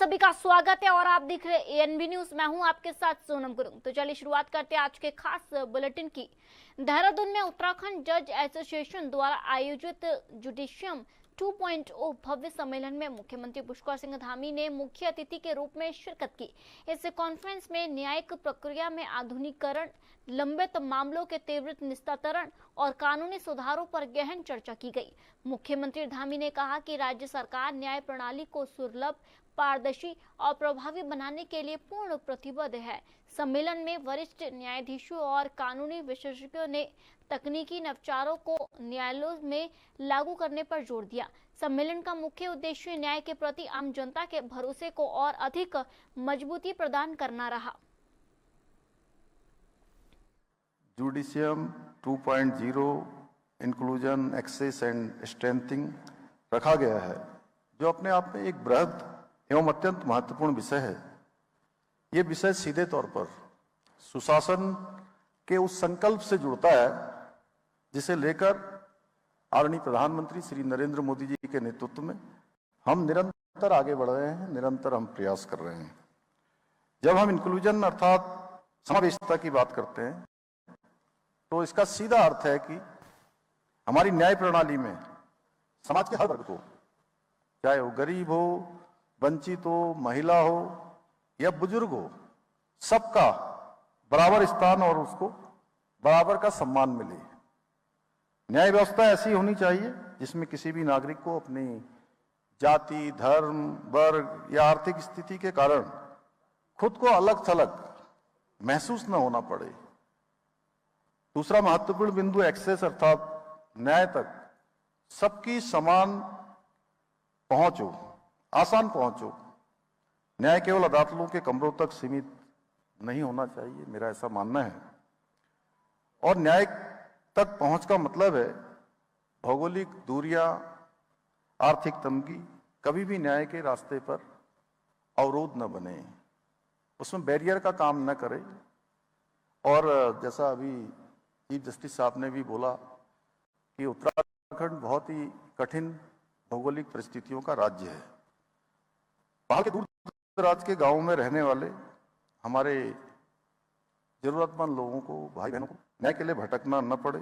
सभी का स्वागत है और आप देख रहे हैं एएनबी न्यूज। मैं हूं आपके साथ सोनम गुरुंग। तो चलिए शुरुआत करते हैं आज के खास बुलेटिन की। देहरादून में उत्तराखंड जज एसोसिएशन द्वारा आयोजित जुडिशियम 2.0 भव्य सम्मेलन में मुख्यमंत्री पुष्कर सिंह धामी ने मुख्य अतिथि के रूप में शिरकत की। इस कॉन्फ्रेंस में न्यायिक प्रक्रिया में आधुनिकीकरण, लंबित मामलों के त्वरित निस्तारण और कानूनी सुधारों पर गहन चर्चा की गई। मुख्यमंत्री धामी ने कहा कि राज्य सरकार न्याय प्रणाली को सुलभ, पारदर्शी और प्रभावी बनाने के लिए पूर्ण प्रतिबद्ध है। सम्मेलन में वरिष्ठ न्यायाधीशों और कानूनी विशेषज्ञों ने तकनीकी नवाचारों को न्यायालयों में लागू करने पर जोर दिया। सम्मेलन का मुख्य उद्देश्य न्याय के प्रति आम जनता के भरोसे को और अधिक मजबूती प्रदान करना रहा। जुडिशियम 2.0 इंक्लूजन, एक्सेस एंड स्ट्रेंथिंग रखा गया है, जो अपने आप में एक बृहद एवं अत्यंत महत्वपूर्ण विषय है। ये विषय सीधे तौर पर सुशासन के उस संकल्प से जुड़ता है जिसे लेकर आदरणीय प्रधानमंत्री श्री नरेंद्र मोदी जी के नेतृत्व में हम निरंतर आगे बढ़ रहे हैं, निरंतर हम प्रयास कर रहे हैं। जब हम इंक्लूजन अर्थात समावेशिता की बात करते हैं तो इसका सीधा अर्थ है कि हमारी न्याय प्रणाली में समाज के हर वर्ग को, चाहे वो गरीब हो, वंचित हो, महिला हो या बुजुर्ग हो, सबका बराबर स्थान और उसको बराबर का सम्मान मिले। न्याय व्यवस्था ऐसी होनी चाहिए जिसमें किसी भी नागरिक को अपनी जाति, धर्म, वर्ग या आर्थिक स्थिति के कारण खुद को अलग थलग महसूस न होना पड़े। दूसरा महत्वपूर्ण बिंदु एक्सेस अर्थात न्याय तक सबकी समान पहुंच हो, आसान पहुंच हो। न्याय केवल अदालतों के कमरों तक सीमित नहीं होना चाहिए, मेरा ऐसा मानना है। और न्याय तक पहुंच का मतलब है भौगोलिक दूरियां, आर्थिक तंगी कभी भी न्याय के रास्ते पर अवरोध न बने, उसमें बैरियर का काम न करे। और जैसा अभी चीफ जस्टिस साहब ने भी बोला कि उत्तराखंड बहुत ही कठिन भौगोलिक परिस्थितियों का राज्य है। पहाड़ के दूर दराज के गांवों में रहने वाले हमारे जरूरतमंद लोगों को, भाई बहनों को न्याय के लिए भटकना न पड़े।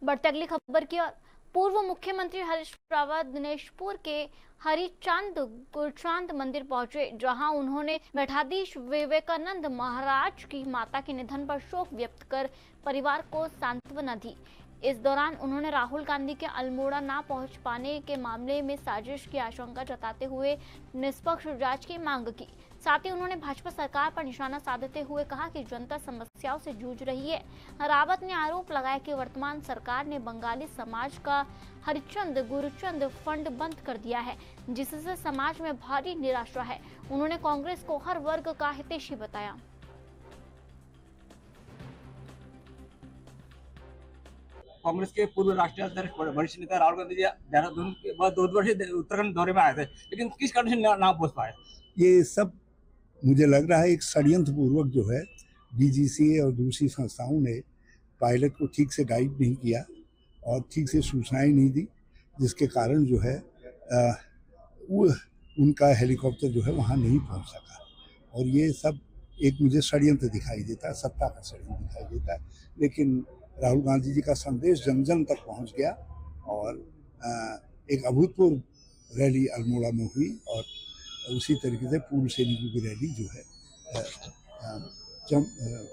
बढ़ते अगली खबर की ओर। पूर्व मुख्यमंत्री हरीश रावत दिनेशपुर के हरिचांद गुरचांद मंदिर पहुंचे, जहां उन्होंने मठाधीश विवेकानंद महाराज की माता के निधन पर शोक व्यक्त कर परिवार को सांत्वना दी। इस दौरान उन्होंने राहुल गांधी के अल्मोड़ा ना पहुंच पाने के मामले में साजिश की आशंका जताते हुए निष्पक्ष जांच की मांग की। साथ ही उन्होंने भाजपा सरकार पर निशाना साधते हुए कहा कि जनता समस्याओं से जूझ रही है। रावत ने आरोप लगाया कि वर्तमान सरकार ने बंगाली समाज का हरिचंद गुरुचंद फंड बंद कर दिया है, जिससे समाज में भारी निराशा है। उन्होंने कांग्रेस को हर वर्ग का हितैषी बताया। कांग्रेस के पूर्व राष्ट्रीय अध्यक्ष वरिष्ठ नेता राहुल गांधी जी देहरादून के बाद 2 वर्ष उत्तराखंड दौरे में आए थे, लेकिन किस कारण से ना पहुंच पाए? ये सब मुझे लग रहा है एक षड्यंत्र पूर्वक जो है डीजीसीए और दूसरी संस्थाओं ने पायलट को ठीक से गाइड नहीं किया और ठीक से सूचनाएं नहीं दी, जिसके कारण जो है उनका हेलीकॉप्टर जो है वहाँ नहीं पहुँच सका। और ये सब एक मुझे षड्यंत्र दिखाई देता है, सत्ता का षड्यंत्र दिखाई देता है। लेकिन राहुल गांधी जी का संदेश जन जन तक पहुंच गया और एक अभूतपूर्व रैली अल्मोड़ा में हुई और उसी तरीके से पूर्व सैनिकों की रैली जो है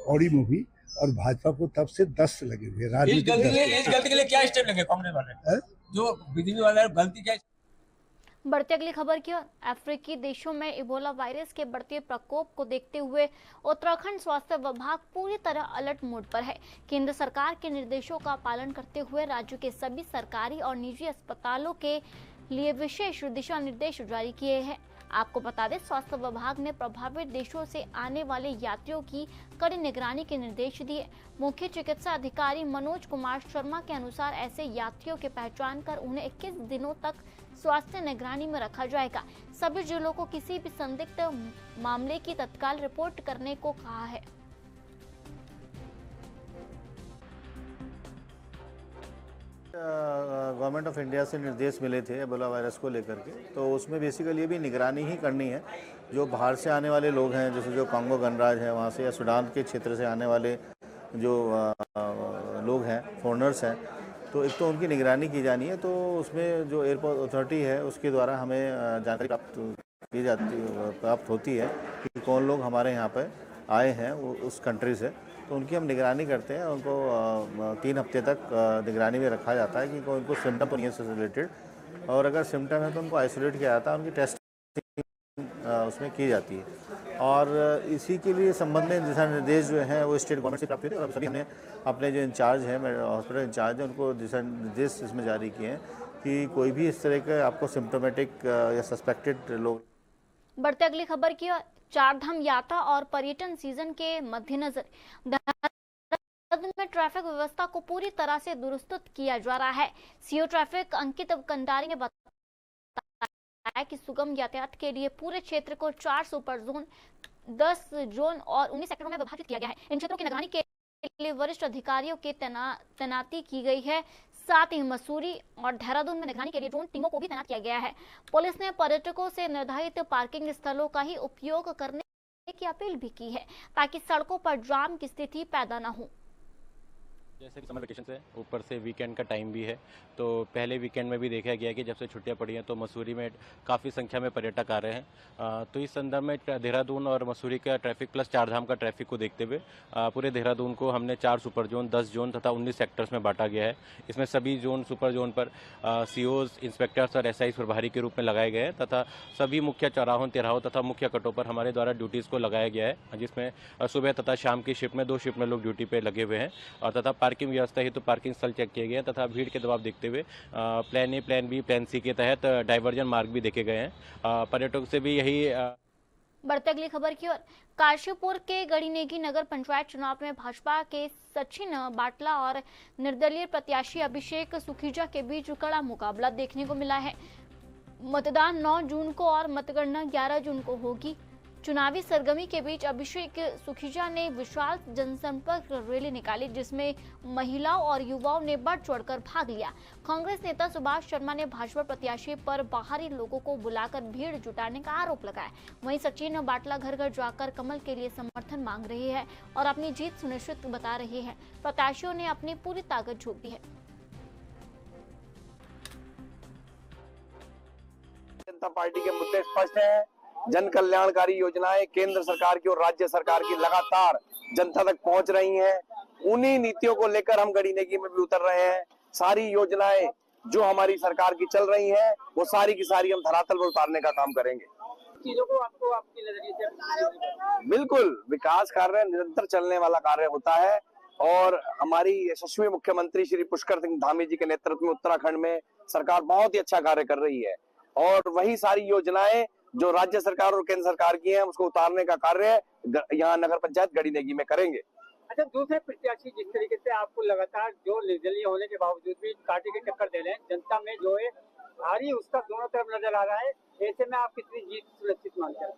पौड़ी में हुई और भाजपा को तब से 10 लगे हुए। इस गलती के लिए क्या स्टेप लेंगे कांग्रेस वाले? जो बीजेपी वाले गलती क्या? बढ़ते अगली खबर की ओर। अफ्रीकी देशों में इबोला वायरस के बढ़ते प्रकोप को देखते हुए उत्तराखंड स्वास्थ्य विभाग पूरी तरह अलर्ट मोड पर है। केंद्र सरकार के निर्देशों का पालन करते हुए राज्य के सभी सरकारी और निजी अस्पतालों के लिए विशेष दिशा निर्देश जारी किए हैं। आपको बता दें, स्वास्थ्य विभाग ने प्रभावित देशों से आने वाले यात्रियों की कड़ी निगरानी के निर्देश दिए। मुख्य चिकित्सा अधिकारी मनोज कुमार शर्मा के अनुसार ऐसे यात्रियों की पहचान कर उन्हें 21 दिनों तक स्वास्थ्य निगरानी में रखा जाएगा। सभी जिलों को किसी भी संदिग्ध मामले की तत्काल रिपोर्ट करने को कहा है। गवर्नमेंट ऑफ इंडिया से निर्देश मिले थे एबोला वायरस को लेकर के, तो उसमें बेसिकली ये भी निगरानी ही करनी है। जो बाहर से आने वाले लोग हैं, जैसे जो कांगो गणराज्य है वहाँ से, या सूडान के क्षेत्र से आने वाले जो लोग हैं, फॉरेनर्स हैं, तो एक तो उनकी निगरानी की जानी है। तो उसमें जो एयरपोर्ट अथॉरिटी है उसके द्वारा हमें जानकारी प्राप्त होती है कि कौन लोग हमारे यहाँ पर आए हैं उस कंट्री से, तो उनकी हम निगरानी करते हैं। उनको 3 हफ्ते तक निगरानी में रखा जाता है कि उनको सिम्टम तो नहीं है से रिलेटेड, और अगर सिम्टम है तो उनको आइसोलेट किया जाता है, उनकी टेस्टिंग उसमें की जाती है। और इसी के लिए संबंधित दिशा निर्देश जो हैं वो स्टेट गवर्नमेंट से प्राप्त हुए, और सभी हमने अपने जो इंचार्ज हैं, हॉस्पिटल इंचार्ज हैं, उनको दिशा निर्देश इसमें जारी किए हैं कि कोई भी इस तरह के आपको सिम्टोमेटिक या सस्पेक्टेड लोग। बढ़ते अगली खबर की ओर। चारधाम यात्रा और पर्यटन सीजन के मद्देनजर देहरादून में ट्रैफिक व्यवस्था को पूरी तरह से दुरुस्त किया जा रहा है। सीओ ट्रैफिक अंकित कंडारी ने बताया कि सुगम यातायात के लिए पूरे क्षेत्र को 4 सुपर जोन, 10 जोन और 19 सेक्टरों में विभाजित किया गया है। इन क्षेत्रों की निगरानी के लिए वरिष्ठ अधिकारियों की तैनाती की गई है। साथ ही मसूरी और देहरादून में निगरानी के लिए ड्रोन टीमों को भी तैनात किया गया है। पुलिस ने पर्यटकों से निर्धारित पार्किंग स्थलों का ही उपयोग करने की अपील भी की है ताकि सड़कों पर जाम की स्थिति पैदा न हो। जैसे कि समर वेकेशन है, ऊपर से वीकेंड का टाइम भी है, तो पहले वीकेंड में भी देखा गया कि जब से छुट्टियां पड़ी हैं तो मसूरी में काफ़ी संख्या में पर्यटक आ रहे हैं। तो इस संदर्भ में देहरादून और मसूरी का ट्रैफिक प्लस चारधाम का ट्रैफिक को देखते हुए पूरे देहरादून को हमने 4 सुपर जोन, 10 जोन तथा 19 सेक्टर्स में बांटा गया है। इसमें सभी जोन, सुपर जोन पर सीओज, इंस्पेक्टर्स और एसआई प्रभारी के रूप में लगाए गए हैं तथा सभी मुख्य चौराहों, तिराहों तथा मुख्य कटों पर हमारे द्वारा ड्यूटीज़ को लगाया गया है, जिसमें सुबह तथा शाम की शिफ्ट में 2 शिफ्ट में लोग ड्यूटी पे लगे हुए हैं। और तथा पार्किंग व्यवस्था हेतु पार्किंग स्थल चेक किए गए हैं तथा भीड़ के दबाव देखते हुए plan A, plan B, plan C के तहत डाइवर्जन मार्ग भी देखे गए हैं। पर्यटकों से भी यही। बढ़ते अगली खबर की ओर। काशीपुर के गढ़ीनेगी नगर पंचायत चुनाव में भाजपा के सचिन बाटला और निर्दलीय प्रत्याशी अभिषेक सुखीजा के बीच कड़ा मुकाबला देखने को मिला है। मतदान 9 जून को और मतगणना 11 जून को होगी। चुनावी सरगर्मी के बीच अभिषेक सुखीजा ने विशाल जनसंपर्क रैली निकाली, जिसमें महिलाओं और युवाओं ने बढ़ चढ़कर भाग लिया। कांग्रेस नेता सुभाष शर्मा ने भाजपा प्रत्याशी पर बाहरी लोगों को बुलाकर भीड़ जुटाने का आरोप लगाया। वहीं सचिन बाटला घर घर जाकर कमल के लिए समर्थन मांग रहे हैं और अपनी जीत सुनिश्चित बता रहे हैं। प्रत्याशियों ने अपनी पूरी ताकत झोंक दी है। जनता पार्टी के मुद्दे स्पष्ट हैं। जन कल्याणकारी योजनाएं केंद्र सरकार की और राज्य सरकार की लगातार जनता तक पहुंच रही हैं। उन्हीं नीतियों को लेकर हम गढ़ीनेगी में भी उतर रहे हैं। सारी योजनाएं जो हमारी सरकार की चल रही हैं, वो सारी की सारी हम धरातल पर उतारने का काम करेंगे। चीजों को आपको आपकी नजरिए से बिल्कुल, विकास कार्य निरंतर चलने वाला कार्य होता है और हमारी यशस्वी मुख्यमंत्री श्री पुष्कर सिंह धामी जी के नेतृत्व में उत्तराखंड में सरकार बहुत ही अच्छा कार्य कर रही है और वही सारी योजनाएं जो राज्य सरकार और केंद्र सरकार की हैं, उसको उतारने का कार्य यहाँ नगर पंचायत गढ़ीनेगी में करेंगे। अच्छा, दूसरे प्रत्याशी जिस तरीके से आपको लगातार जो निर्दलीय होने के बावजूद भी कांटे के टक्कर दे रहे हैं, जनता में जो है भारी उसका दोनों तरफ नजर आ रहा है, ऐसे में आप कितनी जीत सुनिश्चित मानते हैं?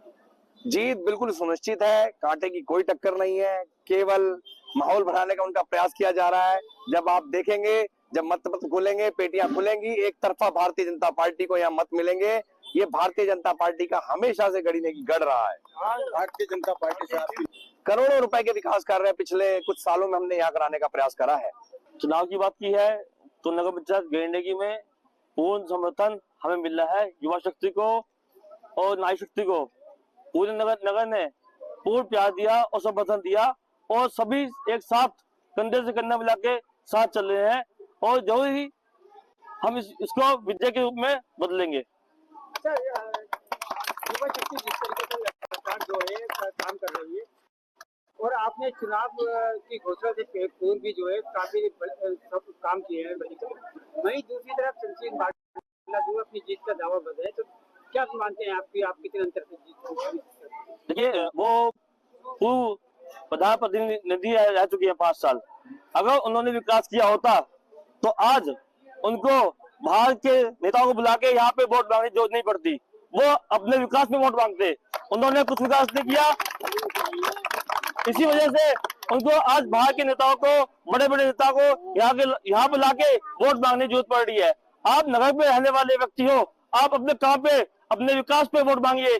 जीत बिल्कुल सुनिश्चित है, कांटे की कोई टक्कर नहीं है, केवल माहौल बनाने का उनका प्रयास किया जा रहा है। जब आप देखेंगे, जब मत खुलेंगे, पेटियां खुलेंगी, एक तरफा भारतीय जनता पार्टी को यहाँ मत मिलेंगे। ये भारतीय जनता पार्टी का हमेशा से गढ़ीनेगी गढ़ रहा है। भारतीय जनता पार्टी से आपकी करोड़ों रुपए के विकास कार्य पिछले कुछ सालों में हमने यहाँ कराने का प्रयास करा है। चुनाव की बात की है तो नगर पंचायत गढ़ीनेगी में पूर्ण समर्थन हमें मिल रहा है। युवा शक्ति को और नारी शक्ति को पूरे नगर ने पूर्ण प्यार दिया और समर्थन दिया और सभी एक साथ कंधे से कंधा मिला के साथ चल रहे हैं और जरूर ही हम इसको विजय के रूप में बदलेंगे। युवा शक्ति जिस तरीके से लगातार जो है काम कर रही है और आपने चुनाव की घोषणा से पूर्व भी जो है काफी सब काम किए हैं, वहीं दूसरी तरफ सचिन बाटला जो अपनी जीत का दावा बजाए, तो क्या मानते हैं आप कितने अंतर से जीत? देखिए, वो पूर्व प्रधान प्रतिनिधि रह चुकी है 5 साल। अगर उन्होंने विकास किया होता तो आज उनको बाहर के नेताओं को बुला के यहाँ पे वोट मांगने की जरूरत नहीं पड़ती। वो अपने विकास में वोट मांगते, उन्होंने कुछ विकास नहीं किया। इसी वजह से उनको आज बाहर के नेताओं को, बड़े बड़े नेताओं को यहाँ पे लाके वोट मांगने की जरूरत पड़ रही है। आप नगर पे रहने वाले व्यक्ति हो, आप अपने काम पे, अपने विकास पे वोट मांगिए।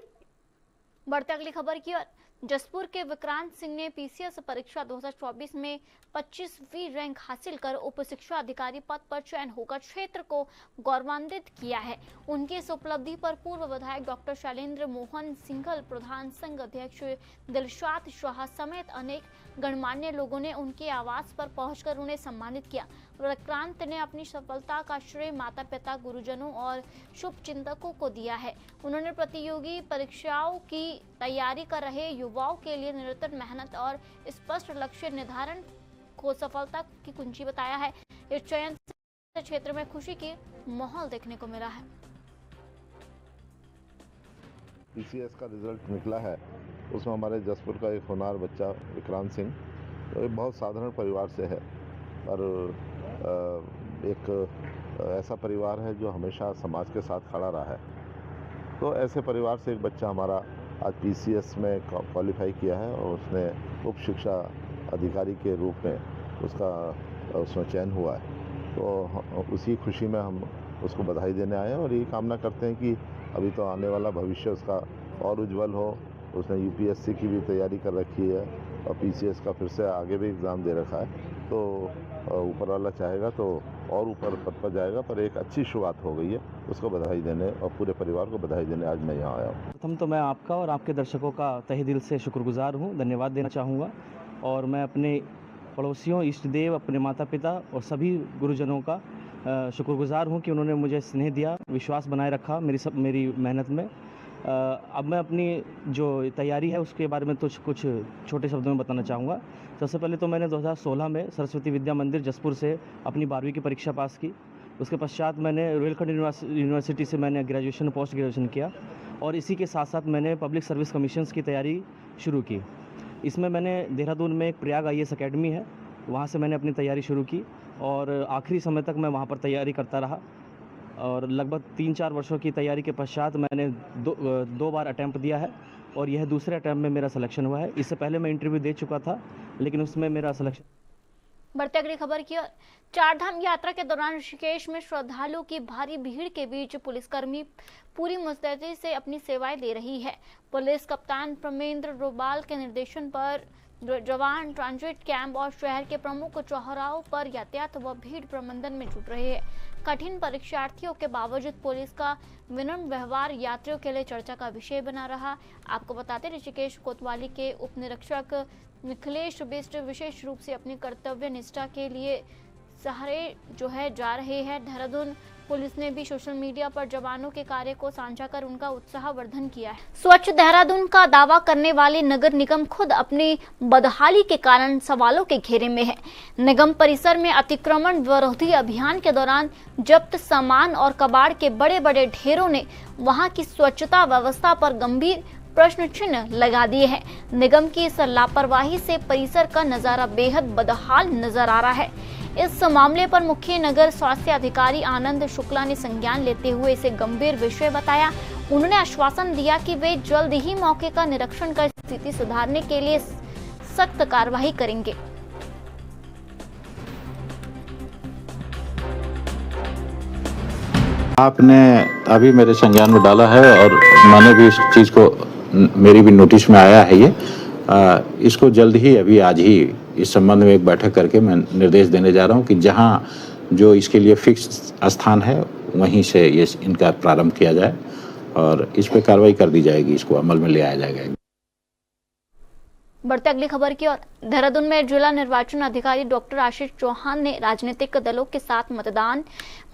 बढ़ते अगली खबर की ओर। जसपुर के विक्रांत सिंह ने पीसीएस परीक्षा 2024 में 25वीं रैंक हासिल कर उप शिक्षा अधिकारी पद पर चयन होकर क्षेत्र को गौरवान्वित किया है। उनकी इस उपलब्धि पर पूर्व विधायक डॉक्टर शैलेंद्र मोहन सिंघल, प्रधान संघ अध्यक्ष दिलशाद शाह समेत अनेक गणमान्य लोगों ने उनके आवास पर पहुंचकर उन्हें सम्मानित किया। विक्रांत ने अपनी सफलता का श्रेय माता पिता, गुरुजनों और शुभचिंतकों को दिया है। उन्होंने प्रतियोगी परीक्षाओं की तैयारी कर रहे युवाओं के लिए निरंतर मेहनत और स्पष्ट लक्ष्य निर्धारण को सफलता की कुंजी बताया है। इस चयन से क्षेत्र में खुशी की माहौल देखने को मिला है। पीसीएस का रिजल्ट निकला है, उसमें हमारे जसपुर का एक होनहार बच्चा विक्रांत सिंह, तो एक बहुत साधारण परिवार से है, पर एक ऐसा परिवार है जो हमेशा समाज के साथ खड़ा रहा है। तो ऐसे परिवार से एक बच्चा हमारा आज पीसीएस में क्वालिफाई किया है और उसने उप शिक्षा अधिकारी के रूप में उसमें चयन हुआ है। तो उसी खुशी में हम उसको बधाई देने आए हैं और ये कामना करते हैं कि अभी तो आने वाला भविष्य उसका और उज्जवल हो। उसने यूपीएससी की भी तैयारी कर रखी है और पीसीएस का फिर से आगे भी एग्ज़ाम दे रखा है, तो ऊपर वाला चाहेगा तो और ऊपर पद पर जाएगा। पर एक अच्छी शुरुआत हो गई है, उसको बधाई देने और पूरे परिवार को बधाई देने आज मैं यहाँ आया हूँ। प्रथम तो मैं आपका और आपके दर्शकों का तहे दिल से शुक्रगुजार हूँ, धन्यवाद देना चाहूँगा। और मैं अपने पड़ोसियों, इष्ट देव, अपने माता पिता और सभी गुरुजनों का शुक्रगुजार हूँ कि उन्होंने मुझे स्नेह दिया, विश्वास बनाए रखा मेरी मेहनत में। अब मैं अपनी जो तैयारी है उसके बारे में तो कुछ छोटे शब्दों में बताना चाहूँगा। सबसे पहले तो मैंने 2016 में सरस्वती विद्या मंदिर जसपुर से अपनी 12वीं की परीक्षा पास की। उसके पश्चात मैंने रुहेलखंड यूनिवर्सिटी से मैंने ग्रेजुएशन, पोस्ट ग्रेजुएशन किया और इसी के साथ साथ मैंने पब्लिक सर्विस कमीशंस की तैयारी शुरू की। इसमें मैंने देहरादून में एक प्रयाग IAS अकेडमी है, वहाँ से मैंने अपनी तैयारी शुरू की और आखिरी समय तक मैं वहाँ पर तैयारी करता रहा। और लगभग 3-4 वर्षों की तैयारी के पश्चात मैंने दो बार अटैम्प्ट दिया है और यह दूसरे अटैम्प्ट में मेरा सिलेक्शन हुआ है। इससे पहले मैं इंटरव्यू दे चुका था, लेकिन उसमें मेरा सिलेक्शन। बढ़ते अगली खबर की ओर। चारधाम यात्रा के दौरान ऋषिकेश में श्रद्धालुओं की भारी भीड़ के बीच पुलिसकर्मी पूरी मुस्तैदी से अपनी सेवाएं दे रही है। पुलिस कप्तान प्रमेंद्र रोबाल के निर्देशन पर जवान ट्रांजिट कैंप और शहर के प्रमुख चौराहों पर यातायात व भीड़ प्रबंधन में जुट रहे हैं। कठिन परीक्षार्थियों के बावजूद पुलिस का विनम्र व्यवहार यात्रियों के लिए चर्चा का विषय बना रहा। आपको बताते ऋषिकेश कोतवाली के उप निरीक्षक मिथिलेश बिष्ट विशेष रूप से अपनी कर्तव्य निष्ठा के लिए सहारे जा रहे हैं। देहरादून पुलिस ने भी सोशल मीडिया पर जवानों के कार्य को साझा कर उनका उत्साह वर्धन किया है। स्वच्छ देहरादून का दावा करने वाले नगर निगम खुद अपनी बदहाली के कारण सवालों के घेरे में है। निगम परिसर में अतिक्रमण विरोधी अभियान के दौरान जब्त सामान और कबाड़ के बड़े बड़े ढेरों ने वहां की स्वच्छता व्यवस्था पर गंभीर प्रश्न चिन्ह लगा दिए हैं। निगम की इस लापरवाही से परिसर का नजारा बेहद बदहाल नजर आ रहा है। इस मामले पर मुख्य नगर स्वास्थ्य अधिकारी आनंद शुक्ला ने संज्ञान लेते हुए इसे गंभीर विषय बताया। उन्होंने आश्वासन दिया कि वे जल्द ही मौके का निरीक्षण कर स्थिति सुधारने के लिए सख्त कार्रवाई करेंगे। आपने अभी मेरे संज्ञान में डाला है और मैंने भी इस चीज़ को, मेरी भी नोटिस में आया है ये। इसको जल्द ही, अभी आज ही इस संबंध में एक बैठक करके मैं निर्देश देने जा रहा हूँ कि जहाँ जो इसके लिए फिक्स स्थान है वहीं से ये इनका प्रारंभ किया जाए और इस पर कार्रवाई कर दी जाएगी, इसको अमल में ले आया जाएगा। बढ़ते अगली खबर की ओर। देहरादून में जिला निर्वाचन अधिकारी डॉक्टर आशीष चौहान ने राजनीतिक दलों के साथ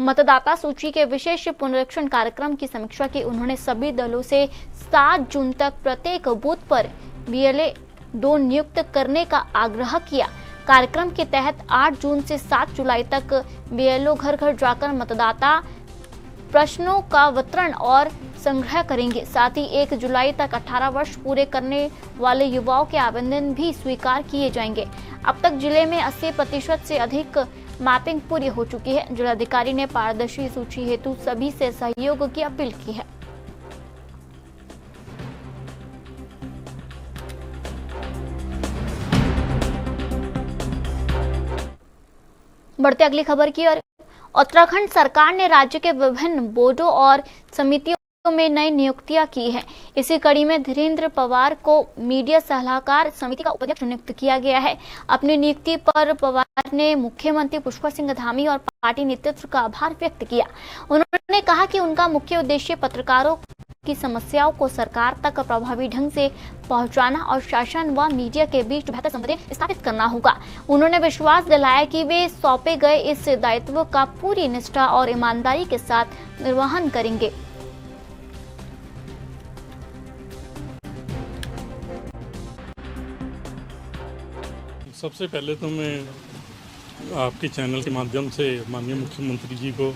मतदाता सूची के विशेष पुनरीक्षण कार्यक्रम की समीक्षा की। उन्होंने सभी दलों से 7 जून तक प्रत्येक बूथ पर BLA 2 नियुक्त करने का आग्रह किया। कार्यक्रम के तहत 8 जून से 7 जुलाई तक BLO घर घर जाकर मतदाता प्रश्नों का वितरण और संग्रह करेंगे। साथ ही 1 जुलाई तक 18 वर्ष पूरे करने वाले युवाओं के आवेदन भी स्वीकार किए जाएंगे। अब तक जिले में 80% से अधिक मैपिंग पूरी हो चुकी है। जिलाधिकारी ने पारदर्शी सूची हेतु सभी से सहयोग की अपील की है। बढ़ते अगली खबर की ओर। उत्तराखंड सरकार ने राज्य के विभिन्न बोर्डों और समितियों में नई नियुक्तियां की हैं। इसी कड़ी में धीरेन्द्र पवार को मीडिया सलाहकार समिति का उपाध्यक्ष नियुक्त किया गया है। अपनी नियुक्ति पर पवार ने मुख्यमंत्री पुष्कर सिंह धामी और पार्टी नेतृत्व का आभार व्यक्त किया। उन्होंने कहा कि उनका मुख्य उद्देश्य पत्रकारों की समस्याओं को सरकार तक प्रभावी ढंग से पहुंचाना और शासन व मीडिया के बीच बेहतर संबंध स्थापित करना होगा। उन्होंने विश्वास दिलाया कि वे सौंपे गए इस दायित्व का पूरी निष्ठा और ईमानदारी के साथ निर्वहन करेंगे। सबसे पहले तो मैं आपके चैनल के माध्यम से माननीय मुख्यमंत्री जी को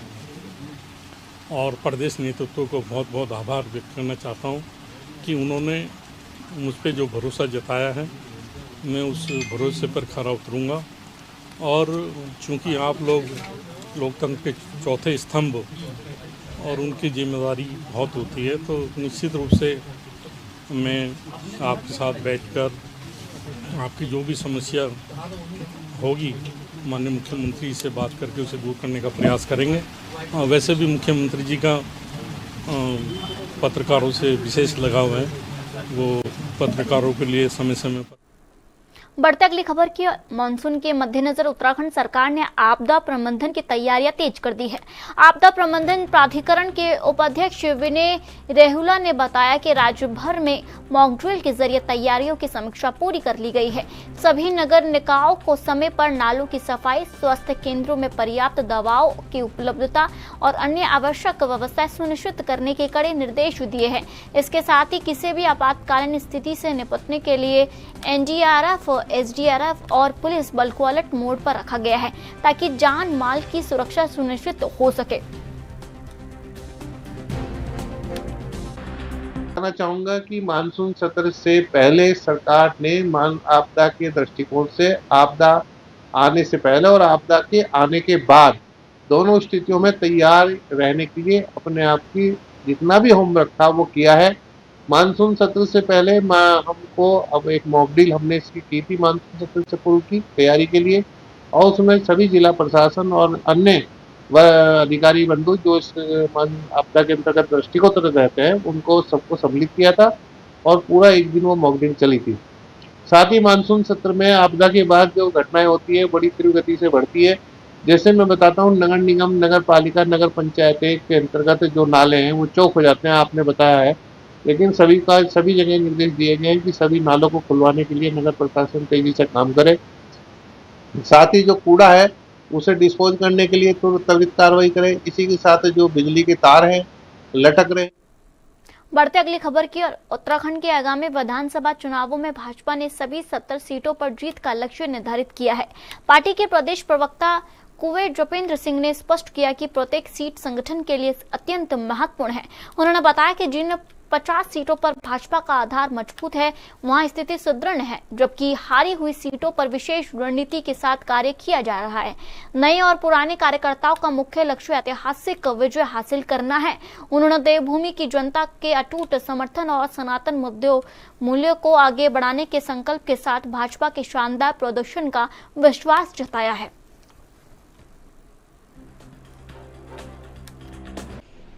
और प्रदेश नेतृत्व को बहुत बहुत आभार व्यक्त करना चाहता हूं कि उन्होंने मुझ पे जो भरोसा जताया है, मैं उस भरोसे पर खरा उतरूंगा। और चूंकि आप लोग लोकतंत्र के चौथे स्तंभ और उनकी जिम्मेदारी बहुत होती है, तो निश्चित रूप से मैं आपके साथ बैठकर आपकी जो भी समस्या होगी माननीय मुख्यमंत्री से बात करके उसे दूर करने का प्रयास करेंगे। वैसे भी मुख्यमंत्री जी का पत्रकारों से विशेष लगाव है, वो पत्रकारों के लिए समय समय पर। बढ़ते अगली खबर की मानसून के मद्देनजर उत्तराखंड सरकार ने आपदा प्रबंधन की तैयारियां तेज कर दी है। आपदा प्रबंधन प्राधिकरण के उपाध्यक्ष विनय रेहुला ने बताया कि राज्य भर में मॉक ड्रिल के जरिए तैयारियों की समीक्षा पूरी कर ली गई है। सभी नगर निकायों को समय पर नालों की सफाई, स्वास्थ्य केंद्रों में पर्याप्त दवाओं की उपलब्धता और अन्य आवश्यक व्यवस्थाएं सुनिश्चित करने के कड़े निर्देश दिए हैं। इसके साथ ही किसी भी आपातकालीन स्थिति से निपटने के लिए एनडीआरएफ, एसडीआरएफ और पुलिस बल को अलर्ट मोड पर रखा गया है ताकि जान माल की सुरक्षा सुनिश्चित हो सके। कहना चाहूंगा कि मानसून सत्र से पहले सरकार ने आपदा के दृष्टिकोण से आपदा आने से पहले और आपदा के आने के बाद दोनों स्थितियों में तैयार रहने के लिए अपने आप की जितना भी होमवर्क था वो किया है। मानसून सत्र से पहले हमको अब एक मॉक ड्रिल हमने इसकी की थी मानसून सत्र से पूर्व की तैयारी के लिए, और उसमें सभी जिला प्रशासन और अन्य अधिकारी बंधु जो इस आपदा के अंतर्गत दृष्टिगत रहते हैं उनको सबको सम्मिलित किया था और पूरा एक दिन वो मॉक ड्रिल चली थी। साथ ही मानसून सत्र में आपदा के बाद जो घटनाएं होती है बड़ी तीव्र गति से बढ़ती है। जैसे मैं बताता हूँ, नगर निगम, नगर पालिका, नगर पंचायत के अंतर्गत जो नाले हैं वो चौक हो जाते हैं, आपने बताया है। लेकिन सभी जगह निर्देश दिए गए हैं कि सभी नालों को खुलवाने के लिए नगर प्रशासन तेजी से काम करे। साथ ही जो कूड़ा है उसे डिस्पोज करने के लिए त्वरित कार्रवाई करें। इसी के साथ जो बिजली के तार हैं लटक रहे। बढ़ते अगली खबर की ओर। उत्तराखंड के आगामी विधानसभा चुनावों में भाजपा ने सभी 70 सीटों पर जीत का लक्ष्य निर्धारित किया है। पार्टी के प्रदेश प्रवक्ता कुंवर जपेंद्र सिंह ने स्पष्ट किया कि प्रत्येक सीट संगठन के लिए अत्यंत महत्वपूर्ण है। उन्होंने बताया कि जिन 50 सीटों पर भाजपा का आधार मजबूत है वहां स्थिति सुदृढ़ है, जबकि हारी हुई सीटों पर विशेष रणनीति के साथ कार्य किया जा रहा है। नए और पुराने कार्यकर्ताओं का मुख्य लक्ष्य ऐतिहासिक विजय हासिल करना है। उन्होंने देवभूमि की जनता के अटूट समर्थन और सनातन मूल्यों को आगे बढ़ाने के संकल्प के साथ भाजपा के शानदार प्रदर्शन का विश्वास जताया है।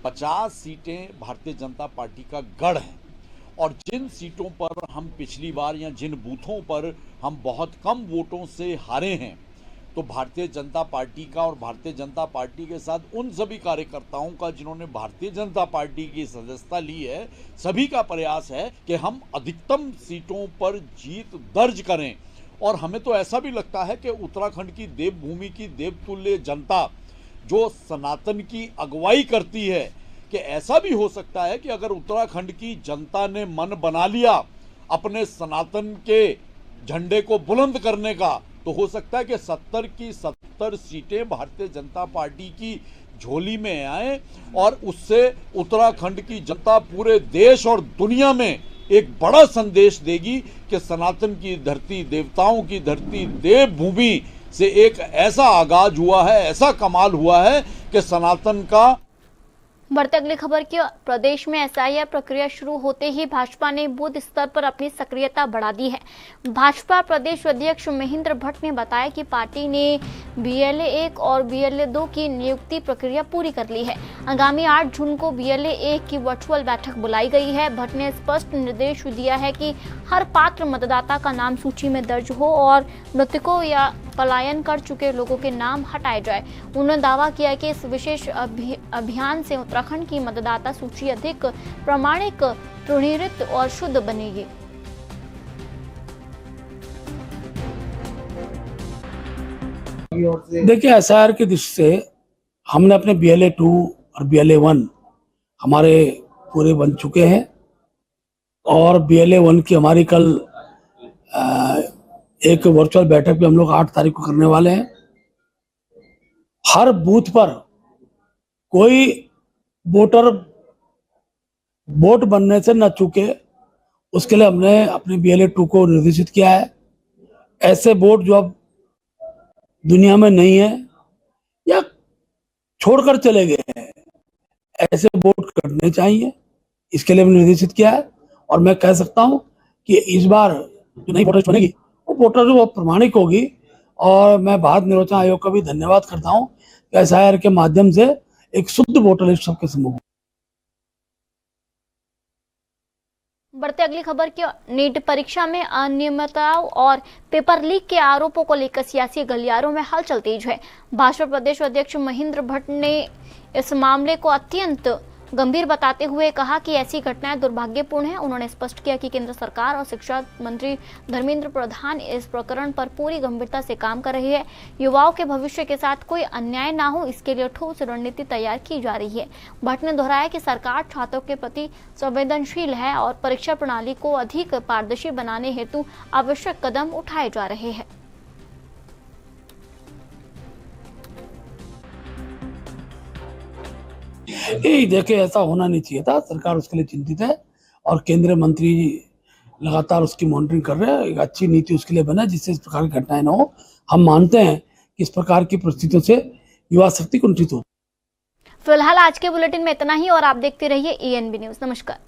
50 सीटें भारतीय जनता पार्टी का गढ़ है और जिन सीटों पर हम पिछली बार या जिन बूथों पर हम बहुत कम वोटों से हारे हैं, तो भारतीय जनता पार्टी का और भारतीय जनता पार्टी के साथ उन सभी कार्यकर्ताओं का जिन्होंने भारतीय जनता पार्टी की सदस्यता ली है, सभी का प्रयास है कि हम अधिकतम सीटों पर जीत दर्ज करें। और हमें तो ऐसा भी लगता है कि उत्तराखंड की देवभूमि की देवतुल्य जनता जो सनातन की अगुवाई करती है, कि ऐसा भी हो सकता है कि अगर उत्तराखंड की जनता ने मन बना लिया अपने सनातन के झंडे को बुलंद करने का, तो हो सकता है कि 70 की 70 सीटें भारतीय जनता पार्टी की झोली में आए और उससे उत्तराखंड की जनता पूरे देश और दुनिया में एक बड़ा संदेश देगी कि सनातन की धरती, देवताओं की धरती, देवभूमि से एक ऐसा आगाज हुआ है, ऐसा कमाल हुआ है कि सनातन का। बढ़ते अगली खबर की। प्रदेश में एसआईआर प्रक्रिया शुरू होते ही भाजपा ने बूथ स्तर पर अपनी सक्रियता बढ़ा दी है। भाजपा प्रदेश अध्यक्ष महेंद्र भट्ट ने बताया कि पार्टी ने BLA 1 और BLA 2 की नियुक्ति प्रक्रिया पूरी कर ली है। आगामी 8 जून को BLA 1 की वर्चुअल बैठक बुलाई गई है। भट्ट ने स्पष्ट निर्देश दिया है कि हर पात्र मतदाता का नाम सूची में दर्ज हो और मृतकों या पलायन कर चुके लोगों के नाम हटाए जाए। उन्होंने दावा किया कि इस विशेष अभियान से उत्तराखंड की मतदाता सूची अधिक प्रामाणिक, पुनरीत और शुद्ध बनेगी। देखिए, SIR की दृष्टि से हमने अपने BLA 2 और BLA 1 हमारे पूरे बन चुके हैं और BLA 1 की हमारी कल एक वर्चुअल बैठक भी हम लोग 8 तारीख को करने वाले हैं। हर बूथ पर कोई वोटर वोट बनने से न चूके, उसके लिए हमने अपने BLA 2 को निर्देशित किया है। ऐसे वोट जो अब दुनिया में नहीं है या छोड़कर चले गए हैं, ऐसे वोट करने चाहिए, इसके लिए हमने निर्देशित किया है। और मैं कह सकता हूं कि इस बार जो नई वोटर बनेगी वो वोटर जो प्रमाणिक होगी। और मैं भारत निर्वाचन आयोग का भी धन्यवाद करता हूं कि SIR के माध्यम से एक शुद्ध वोटर लिस्ट सबके समूह। बढ़ते अगली खबर की। नीट परीक्षा में अनियमितताओं और पेपर लीक के आरोपों को लेकर सियासी गलियारों में हलचल तेज है। भाजपा प्रदेश अध्यक्ष महेंद्र भट्ट ने इस मामले को अत्यंत गंभीर बताते हुए कहा कि ऐसी घटनाएं दुर्भाग्यपूर्ण हैं। उन्होंने स्पष्ट किया कि केंद्र सरकार और शिक्षा मंत्री धर्मेंद्र प्रधान इस प्रकरण पर पूरी गंभीरता से काम कर रही है। युवाओं के भविष्य के साथ कोई अन्याय ना हो, इसके लिए ठोस रणनीति तैयार की जा रही है। भट्ट ने दोहराया कि सरकार छात्रों के प्रति संवेदनशील है और परीक्षा प्रणाली को अधिक पारदर्शी बनाने हेतु आवश्यक कदम उठाए जा रहे हैं। देखिए, ऐसा होना नहीं चाहिए था। सरकार उसके लिए चिंतित है और केंद्रीय मंत्री लगातार उसकी मॉनिटरिंग कर रहे हैं। एक अच्छी नीति उसके लिए बना जिससे इस प्रकार की घटनाएं न हो। हम मानते हैं कि इस प्रकार की परिस्थितियों से युवा शक्ति कुंठित हो। फिलहाल आज के बुलेटिन में इतना ही और आप देखते रहिए ENB न्यूज। नमस्कार।